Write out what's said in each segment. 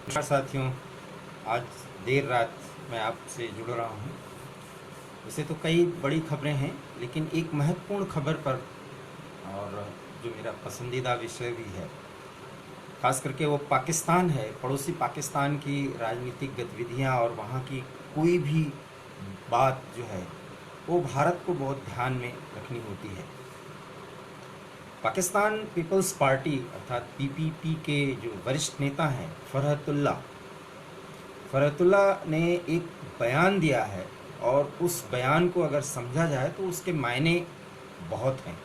नमस्कार साथियों। आज देर रात मैं आपसे जुड़ रहा हूँ। वैसे तो कई बड़ी खबरें हैं, लेकिन एक महत्वपूर्ण खबर पर, और जो मेरा पसंदीदा विषय भी है, खास करके वो पाकिस्तान है। पड़ोसी पाकिस्तान की राजनीतिक गतिविधियाँ और वहाँ की कोई भी बात जो है वो भारत को बहुत ध्यान में रखनी होती है। पाकिस्तान पीपल्स पार्टी अर्थात पीपीपी के जो वरिष्ठ नेता हैं फ़रहतुल्ला ने एक बयान दिया है, और उस बयान को अगर समझा जाए तो उसके मायने बहुत हैं।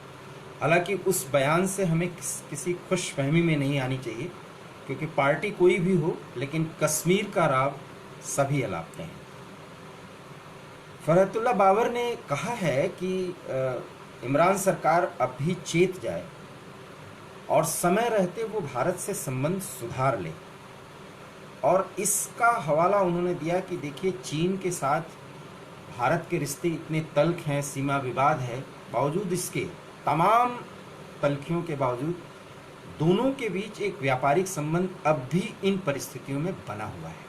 हालांकि उस बयान से हमें किसी खुशफहमी में नहीं आनी चाहिए, क्योंकि पार्टी कोई भी हो, लेकिन कश्मीर का राव सभी अलापते हैं। फ़रहतुल्ला बाबर ने कहा है कि इमरान सरकार अब भी चेत जाए और समय रहते वो भारत से संबंध सुधार ले। और इसका हवाला उन्होंने दिया कि देखिए, चीन के साथ भारत के रिश्ते इतने तल्ख हैं, सीमा विवाद है, बावजूद इसके, तमाम तल्खियों के बावजूद दोनों के बीच एक व्यापारिक संबंध अब भी इन परिस्थितियों में बना हुआ है।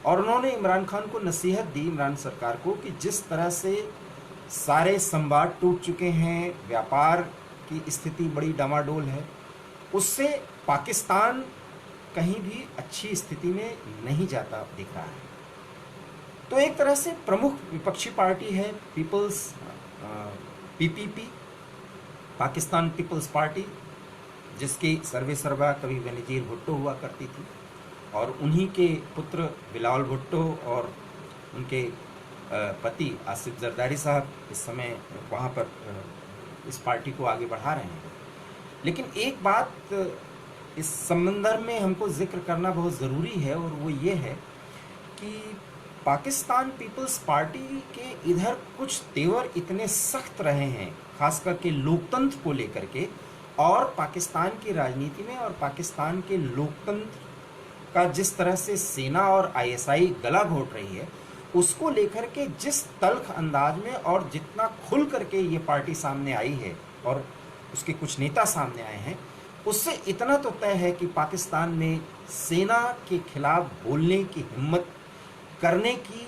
और उन्होंने इमरान खान को नसीहत दी, इमरान सरकार को, कि जिस तरह से सारे संवाद टूट चुके हैं, व्यापार की स्थिति बड़ी डामाडोल है, उससे पाकिस्तान कहीं भी अच्छी स्थिति में नहीं जाता दिख रहा है। तो एक तरह से प्रमुख विपक्षी पार्टी है पीपीपी, पाकिस्तान पीपल्स पार्टी, जिसकी सर्वेसर्वा कभी बेनज़ीर भुट्टो हुआ करती थी, और उन्हीं के पुत्र बिलावल भुट्टो और उनके पति आसिफ जरदारी साहब इस समय वहाँ पर इस पार्टी को आगे बढ़ा रहे हैं। लेकिन एक बात इस संदर्भ में हमको जिक्र करना बहुत ज़रूरी है, और वो ये है कि पाकिस्तान पीपल्स पार्टी के इधर कुछ तेवर इतने सख्त रहे हैं, खास करके लोकतंत्र को लेकर के, और पाकिस्तान की राजनीति में और पाकिस्तान के लोकतंत्र का जिस तरह से सेना और आईएसआई गला घोट रही है, उसको लेकर के जिस तल्ख अंदाज में और जितना खुल करके ये पार्टी सामने आई है और उसके कुछ नेता सामने आए हैं, उससे इतना तो तय है कि पाकिस्तान में सेना के खिलाफ बोलने की हिम्मत करने की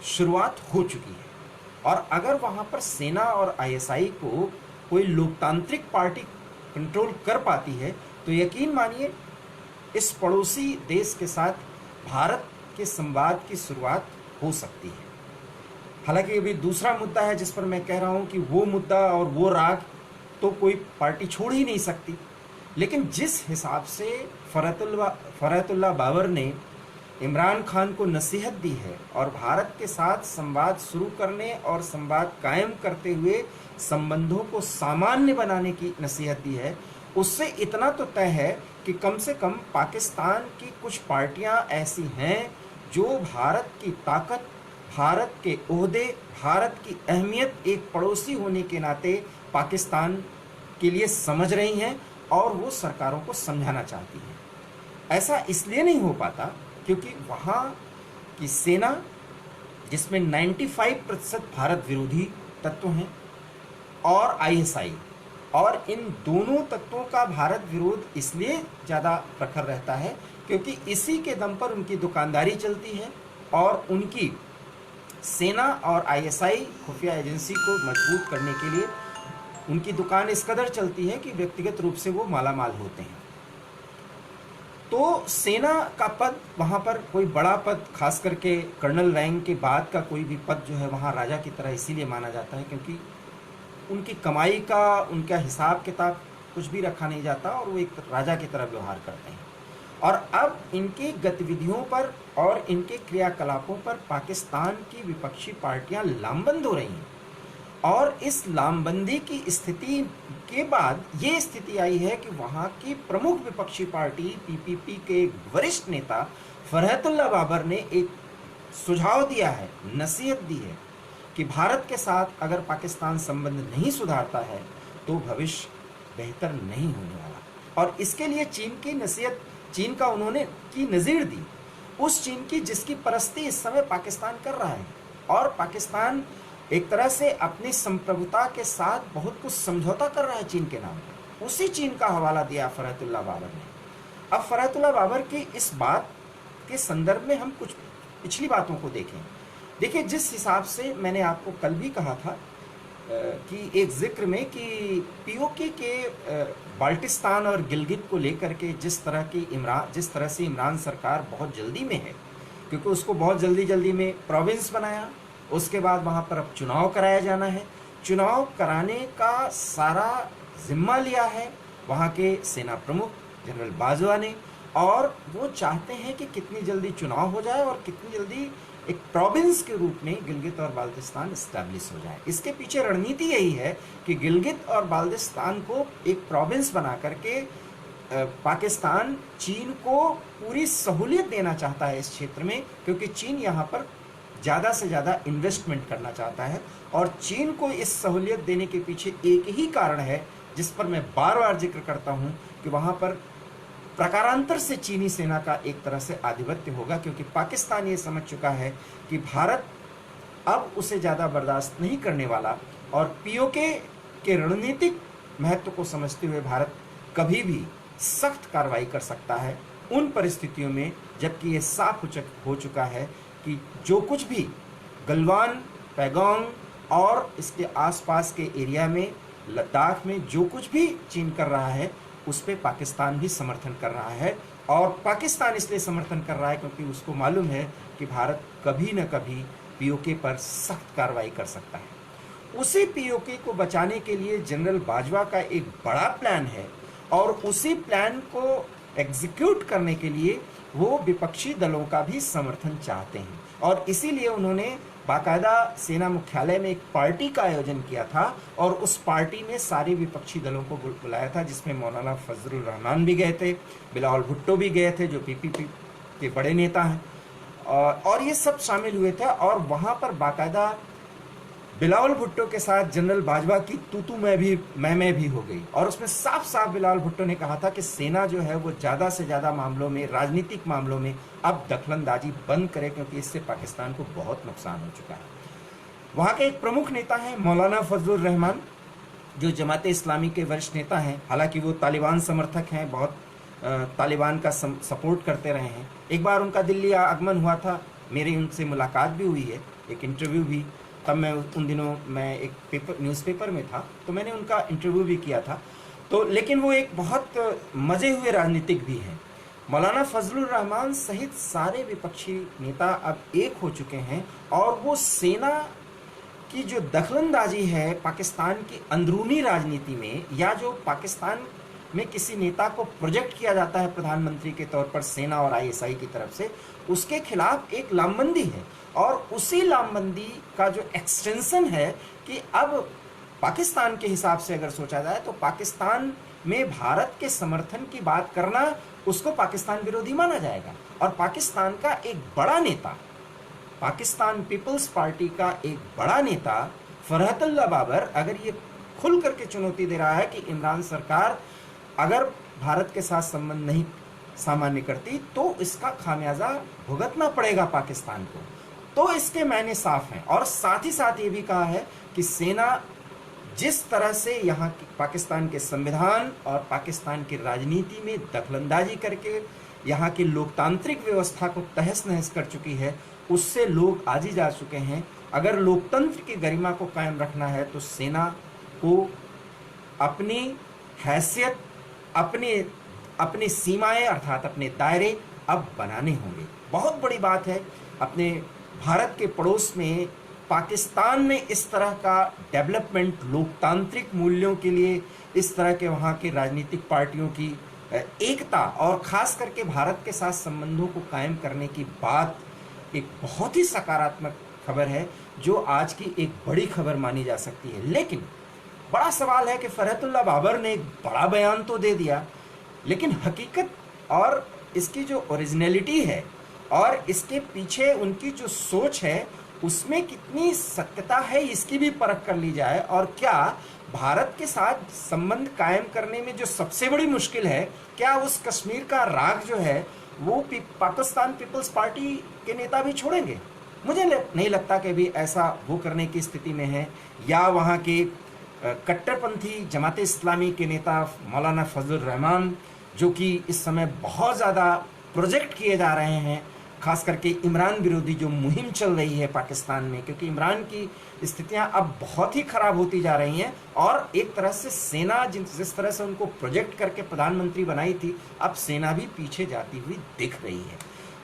शुरुआत हो चुकी है। और अगर वहाँ पर सेना और आईएसआई को कोई लोकतांत्रिक पार्टी कंट्रोल कर पाती है, तो यकीन मानिए इस पड़ोसी देश के साथ भारत के संवाद की शुरुआत हो सकती है। हालांकि अभी दूसरा मुद्दा है जिस पर मैं कह रहा हूँ कि वो मुद्दा और वो राग तो कोई पार्टी छोड़ ही नहीं सकती, लेकिन जिस हिसाब से फ़रहतुल्ला बाबर ने इमरान खान को नसीहत दी है और भारत के साथ संवाद शुरू करने और संवाद कायम करते हुए संबंधों को सामान्य बनाने की नसीहत दी है, उससे इतना तो तय है कि कम से कम पाकिस्तान की कुछ पार्टियां ऐसी हैं जो भारत की ताकत, भारत के ओहदे, भारत की अहमियत एक पड़ोसी होने के नाते पाकिस्तान के लिए समझ रही हैं, और वो सरकारों को समझाना चाहती हैं। ऐसा इसलिए नहीं हो पाता क्योंकि वहाँ की सेना, जिसमें 95% भारत विरोधी तत्व हैं, और आईएसआई, और इन दोनों तत्वों का भारत विरोध इसलिए ज़्यादा प्रखर रहता है क्योंकि इसी के दम पर उनकी दुकानदारी चलती है, और उनकी सेना और आईएसआई खुफिया एजेंसी को मजबूत करने के लिए उनकी दुकान इस कदर चलती है कि व्यक्तिगत रूप से वो मालामाल होते हैं। तो सेना का पद, वहाँ पर कोई बड़ा पद, खास करके कर्नल रैंक के बाद का कोई भी पद जो है वहाँ राजा की तरह इसीलिए माना जाता है क्योंकि उनकी कमाई का, उनका हिसाब किताब कुछ भी रखा नहीं जाता, और वो एक राजा की तरह व्यवहार करते हैं। और अब इनकी गतिविधियों पर और इनके क्रियाकलापों पर पाकिस्तान की विपक्षी पार्टियां लामबंद हो रही हैं, और इस लामबंदी की स्थिति के बाद ये स्थिति आई है कि वहाँ की प्रमुख विपक्षी पार्टी पीपीपी के वरिष्ठ नेता फ़रहतुल्ला बाबर ने एक सुझाव दिया है, नसीहत दी है कि भारत के साथ अगर पाकिस्तान संबंध नहीं सुधारता है तो भविष्य बेहतर नहीं होने वाला। और इसके लिए चीन का उन्होंने की नज़ीर दी, उस चीन की जिसकी परस्ती इस समय पाकिस्तान कर रहा है, और पाकिस्तान एक तरह से अपनी संप्रभुता के साथ बहुत कुछ समझौता कर रहा है चीन के नाम पर। उसी चीन का हवाला दिया फ़रहतुल्ला बाबर ने। अब फरहतुल्लाह बाबर की इस बात के संदर्भ में हम कुछ पिछली बातों को देखें। देखिए, जिस हिसाब से मैंने आपको कल भी कहा था कि एक जिक्र में कि पीओके के बाल्टिस्तान और गिलगित को लेकर के जिस तरह से इमरान सरकार बहुत जल्दी में है, क्योंकि उसको बहुत जल्दी में प्रोविंस बनाया, उसके बाद वहाँ पर अब चुनाव कराया जाना है, चुनाव कराने का सारा जिम्मा लिया है वहाँ के सेना प्रमुख जनरल बाजवा ने, और वो चाहते हैं कि कितनी जल्दी चुनाव हो जाए और कितनी जल्दी एक प्रोविंस के रूप में गिलगित और बाल्टिस्तान इस्टेब्लिश हो जाए। इसके पीछे रणनीति यही है कि गिलगित और बाल्टिस्तान को एक प्रोविंस बना करके पाकिस्तान चीन को पूरी सहूलियत देना चाहता है इस क्षेत्र में, क्योंकि चीन यहाँ पर ज़्यादा से ज़्यादा इन्वेस्टमेंट करना चाहता है। और चीन को इस सहूलियत देने के पीछे एक ही कारण है, जिस पर मैं बार बार जिक्र करता हूँ, कि वहाँ पर प्रकारांतर से चीनी सेना का एक तरह से आधिपत्य होगा, क्योंकि पाकिस्तान ये समझ चुका है कि भारत अब उसे ज़्यादा बर्दाश्त नहीं करने वाला, और पीओके के रणनीतिक महत्व को समझते हुए भारत कभी भी सख्त कार्रवाई कर सकता है उन परिस्थितियों में, जबकि ये साफ हो चुका है कि जो कुछ भी गलवान, पैगोंग और इसके आसपास के एरिया में, लद्दाख में जो कुछ भी चीन कर रहा है, उस पर पाकिस्तान भी समर्थन कर रहा है। और पाकिस्तान इसलिए समर्थन कर रहा है क्योंकि उसको मालूम है कि भारत कभी न कभी पीओके पर सख्त कार्रवाई कर सकता है। उसी पीओके को बचाने के लिए जनरल बाजवा का एक बड़ा प्लान है, और उसी प्लान को एग्जीक्यूट करने के लिए वो विपक्षी दलों का भी समर्थन चाहते हैं, और इसीलिए उन्होंने बाकायदा सेना मुख्यालय में एक पार्टी का आयोजन किया था, और उस पार्टी में सारे विपक्षी दलों को बुलाया था, जिसमें मौलाना फजलुर रहमान भी गए थे, बिलावल भुट्टो भी गए थे जो पीपीपी के बड़े नेता हैं, और ये सब शामिल हुए थे। और वहाँ पर बाकायदा बिलावल भुट्टो के साथ जनरल बाजवा की तू मैं भी हो गई, और उसमें साफ साफ बिलावल भुट्टो ने कहा था कि सेना जो है वो ज़्यादा से ज़्यादा मामलों में, राजनीतिक मामलों में अब दखलंदाजी बंद करे, क्योंकि इससे पाकिस्तान को बहुत नुकसान हो चुका है। वहाँ के एक प्रमुख नेता हैं मौलाना फजलुर रहमान, जो जमात इस्लामी के वरिष्ठ नेता हैं, हालांकि वो तालिबान समर्थक हैं, बहुत तालिबान का सपोर्ट करते रहे हैं। एक बार उनका दिल्ली आगमन हुआ था, मेरी उनसे मुलाकात भी हुई है, एक इंटरव्यू भी, तब मैं उन दिनों मैं एक न्यूज़पेपर में था, तो मैंने उनका इंटरव्यू भी किया था। तो लेकिन वो एक बहुत मज़े हुए राजनीतिक भी हैं। मौलाना फजलुर रहमान सहित सारे विपक्षी नेता अब एक हो चुके हैं, और वो सेना की जो दखलंदाजी है पाकिस्तान की अंदरूनी राजनीति में, या जो पाकिस्तान में किसी नेता को प्रोजेक्ट किया जाता है प्रधानमंत्री के तौर पर सेना और आईएसआई की तरफ से, उसके खिलाफ एक लामबंदी है। और उसी लामबंदी का जो एक्सटेंशन है कि अब पाकिस्तान के हिसाब से अगर सोचा जाए तो पाकिस्तान में भारत के समर्थन की बात करना उसको पाकिस्तान विरोधी माना जाएगा। और पाकिस्तान का एक बड़ा नेता, पाकिस्तान पीपल्स पार्टी का एक बड़ा नेता फरहतुल्लाह बाबर अगर ये खुल करके चुनौती दे रहा है कि इमरान सरकार अगर भारत के साथ संबंध नहीं सामान्य करती तो इसका खामियाजा भुगतना पड़ेगा पाकिस्तान को, तो इसके मायने साफ हैं। और साथ ही साथ ये भी कहा है कि सेना जिस तरह से यहाँ की पाकिस्तान के संविधान और पाकिस्तान की राजनीति में दखलंदाजी करके यहाँ की लोकतांत्रिक व्यवस्था को तहस नहस कर चुकी है, उससे लोग आज ही जा चुके हैं। अगर लोकतंत्र की गरिमा को कायम रखना है तो सेना को अपनी हैसियत, अपनी सीमाएं अर्थात अपने दायरे अब बनाने होंगे। बहुत बड़ी बात है, अपने भारत के पड़ोस में पाकिस्तान में इस तरह का डेवलपमेंट, लोकतांत्रिक मूल्यों के लिए इस तरह के वहाँ के राजनीतिक पार्टियों की एकता और ख़ास करके भारत के साथ संबंधों को कायम करने की बात एक बहुत ही सकारात्मक खबर है, जो आज की एक बड़ी खबर मानी जा सकती है। लेकिन बड़ा सवाल है कि फरहतुल्लाह बाबर ने एक बड़ा बयान तो दे दिया, लेकिन हकीकत और इसकी जो ओरिजिनलिटी है और इसके पीछे उनकी जो सोच है उसमें कितनी सत्यता है इसकी भी परख कर ली जाए। और क्या भारत के साथ संबंध कायम करने में जो सबसे बड़ी मुश्किल है, क्या उस कश्मीर का राग जो है वो पाकिस्तान पीपल्स पार्टी के नेता भी छोड़ेंगे? मुझे नहीं लगता कि भी ऐसा वो करने की स्थिति में है। या वहाँ के कट्टरपंथी जमात इस्लामी के नेता मौलाना फजलुर रहमान जो कि इस समय बहुत ज़्यादा प्रोजेक्ट किए जा रहे हैं, खास करके इमरान विरोधी जो मुहिम चल रही है पाकिस्तान में, क्योंकि इमरान की स्थितियां अब बहुत ही खराब होती जा रही हैं और एक तरह से सेना जिस तरह से उनको प्रोजेक्ट करके प्रधानमंत्री बनाई थी, अब सेना भी पीछे जाती हुई दिख रही है।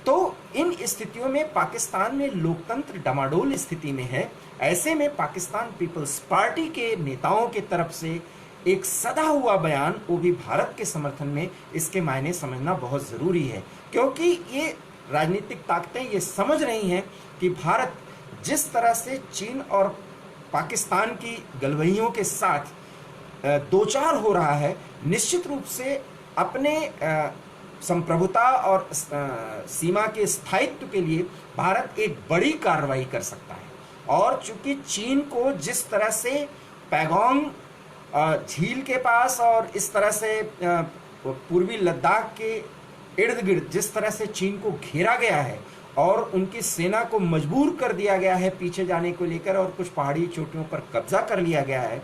तो इन स्थितियों में पाकिस्तान में लोकतंत्र डमाडोल स्थिति में है। ऐसे में पाकिस्तान पीपल्स पार्टी के नेताओं की तरफ से एक सदा हुआ बयान, वो भी भारत के समर्थन में, इसके मायने समझना बहुत ज़रूरी है, क्योंकि ये राजनीतिक ताकतें ये समझ रही हैं कि भारत जिस तरह से चीन और पाकिस्तान की गलवहियों के साथ दो चार हो रहा है, निश्चित रूप से अपने संप्रभुता और सीमा के स्थायित्व के लिए भारत एक बड़ी कार्रवाई कर सकता है। और चूंकि चीन को जिस तरह से पैगोंग झील के पास और इस तरह से पूर्वी लद्दाख के इर्द गिर्द जिस तरह से चीन को घेरा गया है और उनकी सेना को मजबूर कर दिया गया है पीछे जाने को लेकर, और कुछ पहाड़ी चोटियों पर कब्जा कर लिया गया है,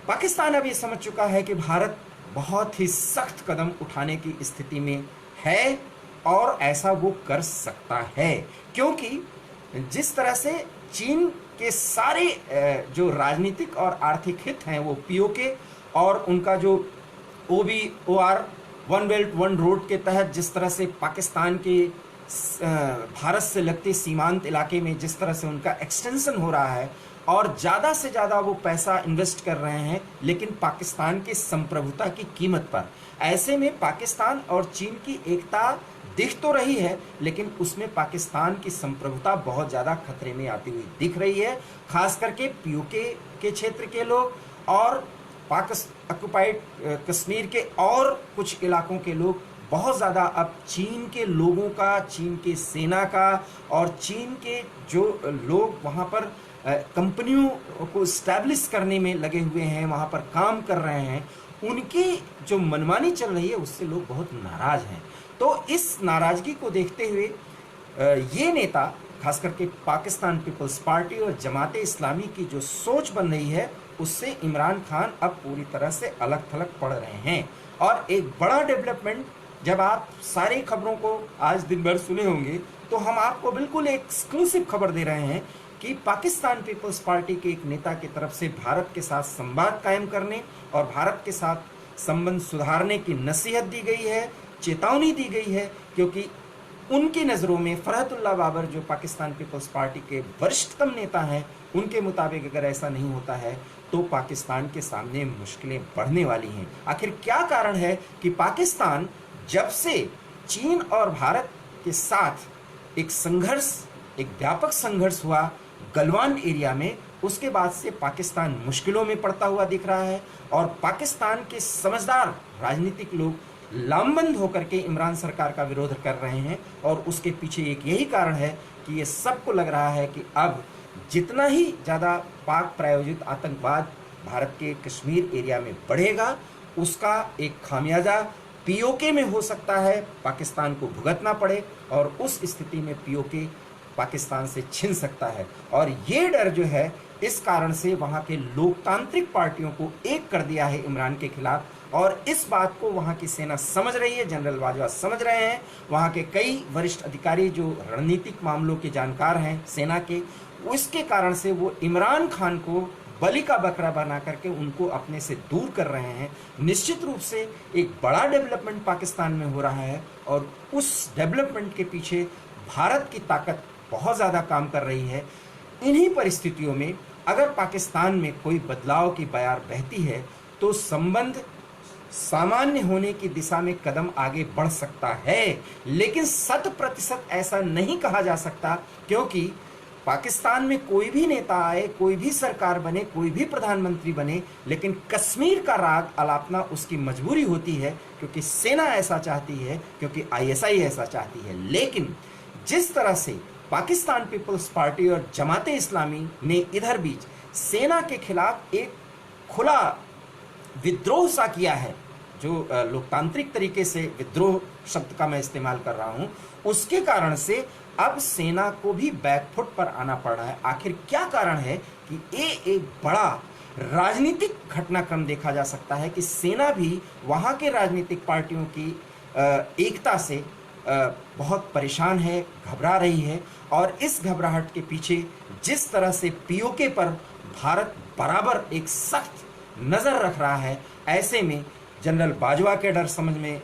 पाकिस्तान अब ये समझ चुका है कि भारत बहुत ही सख्त कदम उठाने की स्थिति में है और ऐसा वो कर सकता है, क्योंकि जिस तरह से चीन के सारे जो राजनीतिक और आर्थिक हित हैं वो पीओके और उनका जो OR one belt one road के तहत जिस तरह से पाकिस्तान के भारत से लगते सीमांत इलाके में जिस तरह से उनका एक्सटेंशन हो रहा है और ज़्यादा से ज़्यादा वो पैसा इन्वेस्ट कर रहे हैं, लेकिन पाकिस्तान की संप्रभुता की कीमत पर। ऐसे में पाकिस्तान और चीन की एकता दिख तो रही है, लेकिन उसमें पाकिस्तान की संप्रभुता बहुत ज़्यादा खतरे में आती हुई दिख रही है, खास करके पीओके के क्षेत्र के लोग और ऑक्युपाइड कश्मीर के और कुछ इलाकों के लोग बहुत ज़्यादा अब चीन के लोगों का, चीन के सेना का और चीन के जो लोग वहाँ पर कंपनियों को इस्टेब्लिश करने में लगे हुए हैं, वहाँ पर काम कर रहे हैं, उनकी जो मनमानी चल रही है उससे लोग बहुत नाराज़ हैं। तो इस नाराज़गी को देखते हुए ये नेता, खास करके पाकिस्तान पीपल्स पार्टी और जमात इस्लामी की जो सोच बन रही है, उससे इमरान खान अब पूरी तरह से अलग थलग पड़ रहे हैं। और एक बड़ा डेवलपमेंट, जब आप सारी खबरों को आज दिन भर सुने होंगे, तो हम आपको बिल्कुल एक्सक्लूसिव खबर दे रहे हैं कि पाकिस्तान पीपल्स पार्टी के एक नेता की तरफ से भारत के साथ संवाद कायम करने और भारत के साथ संबंध सुधारने की नसीहत दी गई है, चेतावनी दी गई है, क्योंकि उनकी नज़रों में फरहतुल्लाह बाबर जो पाकिस्तान पीपल्स पार्टी के वरिष्ठतम नेता हैं, उनके मुताबिक अगर ऐसा नहीं होता है तो पाकिस्तान के सामने मुश्किलें बढ़ने वाली हैं। आखिर क्या कारण है कि पाकिस्तान जब से चीन और भारत के साथ एक संघर्ष, एक व्यापक संघर्ष हुआ गलवान एरिया में, उसके बाद से पाकिस्तान मुश्किलों में पड़ता हुआ दिख रहा है और पाकिस्तान के समझदार राजनीतिक लोग लामबंद होकर के इमरान सरकार का विरोध कर रहे हैं। और उसके पीछे एक यही कारण है कि ये सबको लग रहा है कि अब जितना ही ज़्यादा पाक प्रायोजित आतंकवाद भारत के कश्मीर एरिया में बढ़ेगा, उसका एक खामियाजा पीओके में हो सकता है, पाकिस्तान को भुगतना पड़े और उस स्थिति में पीओके पाकिस्तान से छिन सकता है। और ये डर जो है, इस कारण से वहाँ के लोकतांत्रिक पार्टियों को एक कर दिया है इमरान के खिलाफ, और इस बात को वहाँ की सेना समझ रही है, जनरल बाजवा समझ रहे हैं, वहाँ के कई वरिष्ठ अधिकारी जो रणनीतिक मामलों के जानकार हैं सेना के, उसके कारण से वो इमरान खान को बलि का बकरा बना करके उनको अपने से दूर कर रहे हैं। निश्चित रूप से एक बड़ा डेवलपमेंट पाकिस्तान में हो रहा है और उस डेवलपमेंट के पीछे भारत की ताकत बहुत ज़्यादा काम कर रही है। इन्हीं परिस्थितियों में अगर पाकिस्तान में कोई बदलाव की बयार बहती है तो संबंध सामान्य होने की दिशा में कदम आगे बढ़ सकता है, लेकिन 100% ऐसा नहीं कहा जा सकता, क्योंकि पाकिस्तान में कोई भी नेता आए, कोई भी सरकार बने, कोई भी प्रधानमंत्री बने, लेकिन कश्मीर का राग अलापना उसकी मजबूरी होती है, क्योंकि सेना ऐसा चाहती है, क्योंकि ISI ऐसा चाहती है। लेकिन जिस तरह से पाकिस्तान पीपल्स पार्टी और जमात इस्लामी ने इधर बीच सेना के खिलाफ एक खुला विद्रोह सा किया है, जो लोकतांत्रिक तरीके से विद्रोह शब्द का मैं इस्तेमाल कर रहा हूं, उसके कारण से अब सेना को भी बैकफुट पर आना पड़ रहा है। आखिर क्या कारण है कि ये एक बड़ा राजनीतिक घटनाक्रम देखा जा सकता है कि सेना भी वहाँ के राजनीतिक पार्टियों की एकता से बहुत परेशान है, घबरा रही है। और इस घबराहट के पीछे जिस तरह से पीओके पर भारत बराबर एक सख्त नज़र रख रहा है, ऐसे में जनरल बाजवा के डर समझ में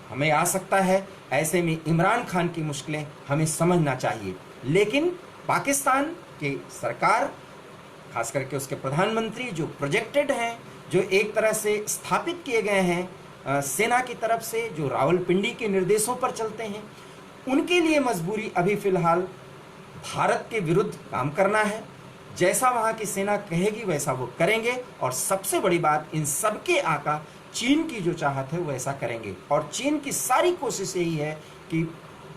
हमें आ सकता है, ऐसे में इमरान खान की मुश्किलें हमें समझना चाहिए। लेकिन पाकिस्तान की सरकार, खास करके उसके प्रधानमंत्री जो प्रोजेक्टेड हैं, जो एक तरह से स्थापित किए गए हैं सेना की तरफ से, जो रावलपिंडी के निर्देशों पर चलते हैं, उनके लिए मजबूरी अभी फिलहाल भारत के विरुद्ध काम करना है। जैसा वहाँ की सेना कहेगी वैसा वो करेंगे। और सबसे बड़ी बात, इन सबके आका चीन की जो चाहत है वो ऐसा करेंगे। और चीन की सारी कोशिश यही है कि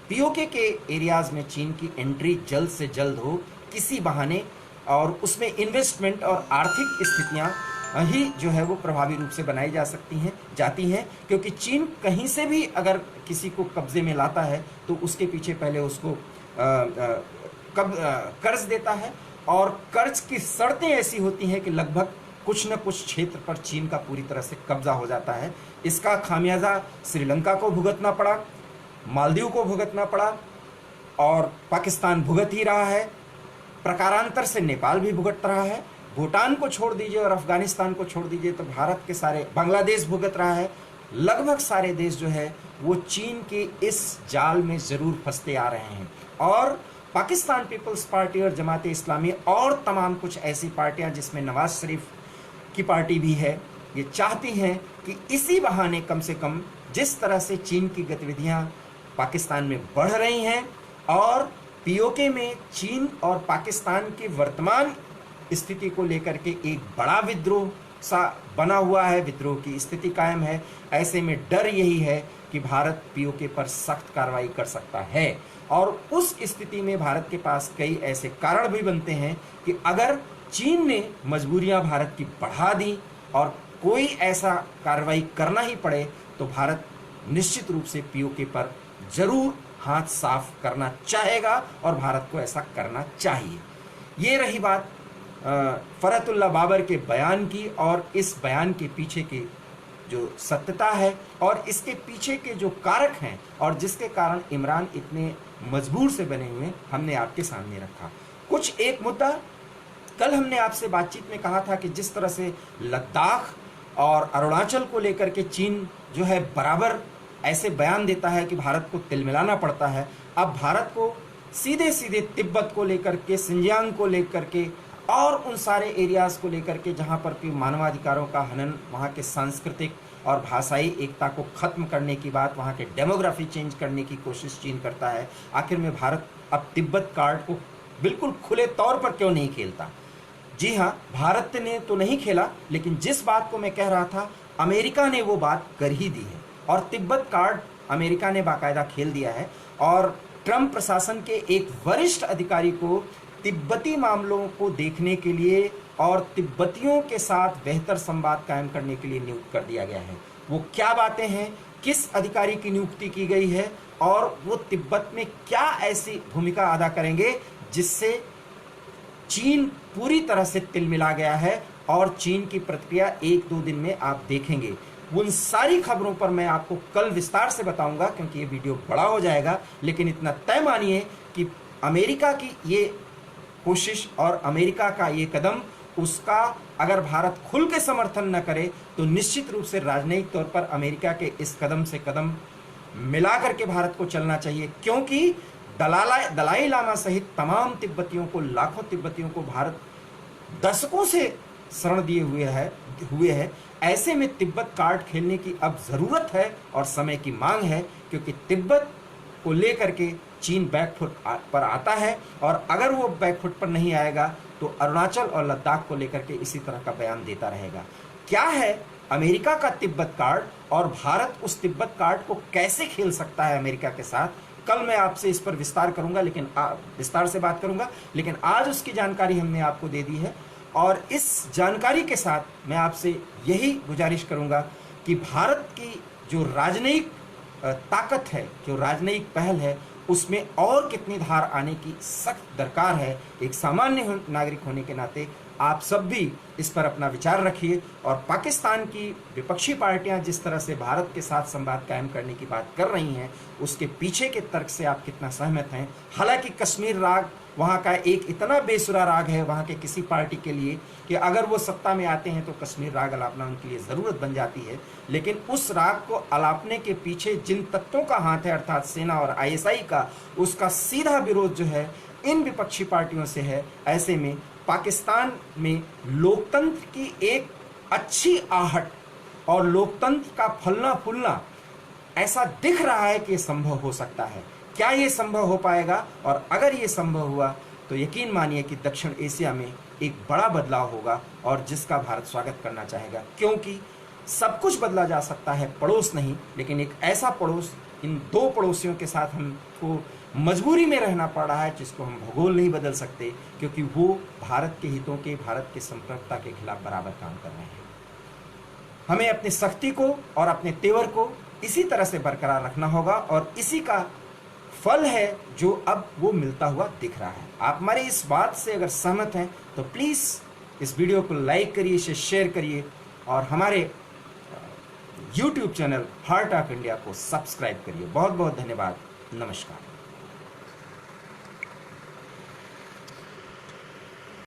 पीओके के एरियाज़ में चीन की एंट्री जल्द से जल्द हो किसी बहाने, और उसमें इन्वेस्टमेंट और आर्थिक स्थितियाँ ही जो है वो प्रभावी रूप से बनाई जाती हैं। क्योंकि चीन कहीं से भी अगर किसी को कब्जे में लाता है तो उसके पीछे पहले उसको कर्ज देता है, और कर्ज की शर्तें ऐसी होती हैं कि लगभग कुछ न कुछ क्षेत्र पर चीन का पूरी तरह से कब्जा हो जाता है। इसका खामियाजा श्रीलंका को भुगतना पड़ा, मालदीव को भुगतना पड़ा, और पाकिस्तान भुगत ही रहा है, प्रकारांतर से नेपाल भी भुगत रहा है। भूटान को छोड़ दीजिए और अफगानिस्तान को छोड़ दीजिए तो भारत के सारे, बांग्लादेश भुगत रहा है। लगभग सारे देश जो है वो चीन के इस जाल में ज़रूर फंसते आ रहे हैं। और पाकिस्तान पीपल्स पार्टी और जमात इस्लामी और तमाम कुछ ऐसी पार्टियां जिसमें नवाज शरीफ की पार्टी भी है, ये चाहती हैं कि इसी बहाने कम से कम जिस तरह से चीन की गतिविधियां पाकिस्तान में बढ़ रही हैं, और पीओके में चीन और पाकिस्तान की वर्तमान स्थिति को लेकर के एक बड़ा विद्रोह सा बना हुआ है, विद्रोह की स्थिति कायम है। ऐसे में डर यही है कि भारत पीओके पर सख्त कार्रवाई कर सकता है। और उस स्थिति में भारत के पास कई ऐसे कारण भी बनते हैं कि अगर चीन ने मजबूरियां भारत की बढ़ा दी और कोई ऐसा कार्रवाई करना ही पड़े, तो भारत निश्चित रूप से पीओके पर जरूर हाथ साफ करना चाहेगा, और भारत को ऐसा करना चाहिए। ये रही बात फरहतुल्लाह बाबर के बयान की, और इस बयान के पीछे की जो सत्यता है और इसके पीछे के जो कारक हैं और जिसके कारण इमरान इतने मजबूर से बने हुए, हमने आपके सामने रखा। कुछ एक मुद्दा कल हमने आपसे बातचीत में कहा था कि जिस तरह से लद्दाख और अरुणाचल को लेकर के चीन जो है बराबर ऐसे बयान देता है कि भारत को तिलमिलाना पड़ता है, अब भारत को सीधे सीधे तिब्बत को लेकर के, सिंजियांग को लेकर के और उन सारे एरियाज़ को लेकर के जहाँ पर कि मानवाधिकारों का हनन, वहाँ के सांस्कृतिक और भाषाई एकता को ख़त्म करने की बात, वहाँ के डेमोग्राफी चेंज करने की कोशिश चीन करता है। आखिर में भारत अब तिब्बत कार्ड को बिल्कुल खुले तौर पर क्यों नहीं खेलता? जी हाँ, भारत ने तो नहीं खेला, लेकिन जिस बात को मैं कह रहा था अमेरिका ने वो बात कर ही दी है, और तिब्बत कार्ड अमेरिका ने बाकायदा खेल दिया है। और ट्रंप प्रशासन के एक वरिष्ठ अधिकारी को तिब्बती मामलों को देखने के लिए और तिब्बतियों के साथ बेहतर संवाद कायम करने के लिए नियुक्त कर दिया गया है। वो क्या बातें हैं, किस अधिकारी की नियुक्ति की गई है, और वो तिब्बत में क्या ऐसी भूमिका अदा करेंगे जिससे चीन पूरी तरह से तिलमिला गया है, और चीन की प्रतिक्रिया 1-2 दिन में आप देखेंगे। उन सारी खबरों पर मैं आपको कल विस्तार से बताऊंगा, क्योंकि ये वीडियो बड़ा हो जाएगा। लेकिन इतना तय मानिए कि अमेरिका की ये कोशिश और अमेरिका का ये कदम, उसका अगर भारत खुल के समर्थन न करे तो निश्चित रूप से राजनयिक तौर पर अमेरिका के इस कदम से कदम मिला करके भारत को चलना चाहिए। क्योंकि दलाई लामा सहित तमाम तिब्बतियों को, लाखों तिब्बतियों को भारत दशकों से शरण दिए हुए है। ऐसे में तिब्बत कार्ड खेलने की अब ज़रूरत है और समय की मांग है, क्योंकि तिब्बत को लेकर के चीन बैकफुट पर आता है, और अगर वो बैकफुट पर नहीं आएगा तो अरुणाचल और लद्दाख को लेकर के इसी तरह का बयान देता रहेगा। क्या है अमेरिका का तिब्बत कार्ड, और भारत उस तिब्बत कार्ड को कैसे खेल सकता है अमेरिका के साथ, कल मैं आपसे इस पर विस्तार से बात करूंगा। लेकिन आज उसकी जानकारी हमने आपको दे दी है, और इस जानकारी के साथ मैं आपसे यही गुजारिश करूंगा कि भारत की जो राजनयिक ताकत है, जो राजनयिक पहल है, उसमें और कितनी धार आने की सख्त दरकार है। एक सामान्य नागरिक होने के नाते आप सब भी इस पर अपना विचार रखिए और पाकिस्तान की विपक्षी पार्टियां जिस तरह से भारत के साथ संवाद कायम करने की बात कर रही हैं उसके पीछे के तर्क से आप कितना सहमत हैं। हालांकि कश्मीर राग वहाँ का एक इतना बेसुरा राग है वहाँ के किसी पार्टी के लिए कि अगर वो सत्ता में आते हैं तो कश्मीर राग अलापना उनके लिए ज़रूरत बन जाती है, लेकिन उस राग को अलापने के पीछे जिन तत्वों का हाथ है अर्थात सेना और आईएसआई का, उसका सीधा विरोध जो है इन विपक्षी पार्टियों से है। ऐसे में पाकिस्तान में लोकतंत्र की एक अच्छी आहट और लोकतंत्र का फलना फूलना ऐसा दिख रहा है कि ये संभव हो सकता है। क्या ये संभव हो पाएगा? और अगर ये संभव हुआ तो यकीन मानिए कि दक्षिण एशिया में एक बड़ा बदलाव होगा और जिसका भारत स्वागत करना चाहेगा, क्योंकि सब कुछ बदला जा सकता है, पड़ोस नहीं, लेकिन एक ऐसा पड़ोस, इन दो पड़ोसियों के साथ हमको मजबूरी में रहना पड़ रहा है जिसको हम भूगोल नहीं बदल सकते, क्योंकि वो भारत के हितों के, भारत के संप्रभुता के खिलाफ बराबर काम कर रहे हैं। हमें अपनी सख्ती को और अपने तेवर को इसी तरह से बरकरार रखना होगा और इसी का फल है जो अब वो मिलता हुआ दिख रहा है। आप हमारे इस बात से अगर सहमत हैं तो प्लीज़ इस वीडियो को लाइक करिए, इसे शेयर करिए और हमारे YouTube channel heart of India को सब्सक्राइब करिए। बहुत बहुत धन्यवाद। नमस्कार।